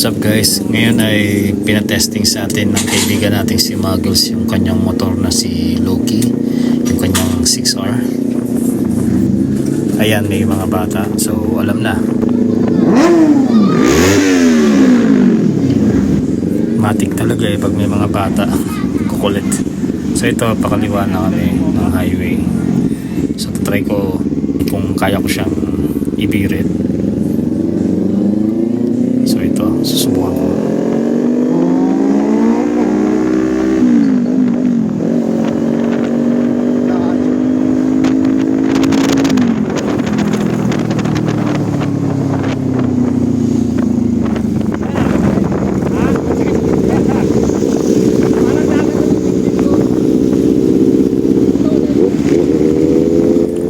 What's up guys? Ngayon ay pinatesting sa atin ng kaibigan natin si Muggles yung kanyang motor na si Loki, yung kanyang 6R. Ayan, may mga bata, so alam na. Matik talaga pag may mga bata. Kukulit. So ito, pakaliwa na kami ng highway. So try ko kung kaya ko siyang ibirit. So ito, susubukan ko.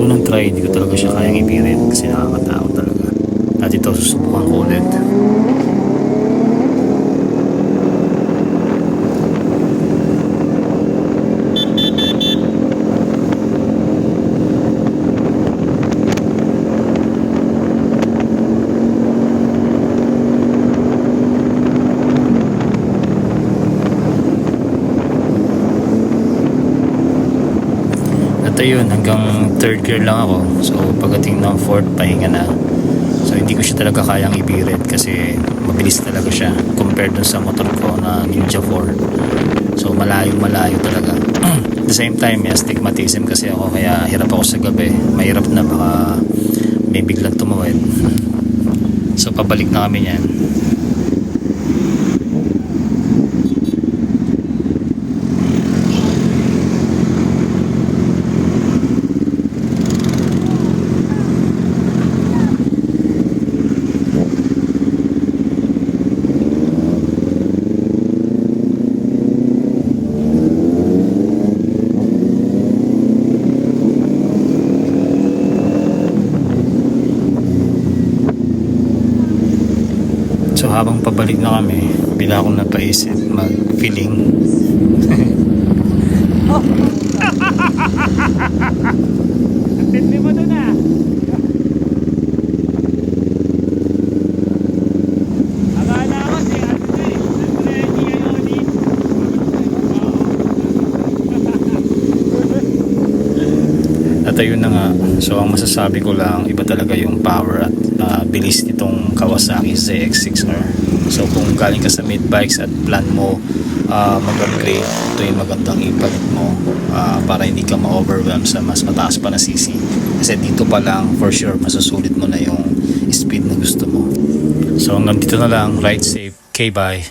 Unang try, hindi ko talaga siya kayang ibirit kasi nakakatakot talaga. At ito, susubukan ko ulit. At ayun, hanggang third gear lang ako. So pagdating ng fourth, pahinga na. So hindi ko siya talaga kayang ibirit kasi mabilis talaga siya compared dun sa motor ko na Ninja 4. So malayo talaga. At the same time, may astigmatism kasi ako, kaya hirap ako sa gabi. Mahirap na, baka may biglang tumawid. So pabalik na kami niyan. So habang pabalik na kami, bila akong napaisip mag-feeling. Tindi mo doon ah. Akala ko si At ayun na nga, so ang masasabi ko lang, iba talaga yung power at bilis nitong Kawasaki ZX-6R. So kung galing ka sa mid bikes at plan mo mag-upgrade, ito yung magandang ipalit mo para hindi ka ma-overwhelm sa mas mataas pa na CC. Kasi dito pa lang, for sure, masusulit mo na yung speed na gusto mo. So hanggang dito na lang, ride safe, bye.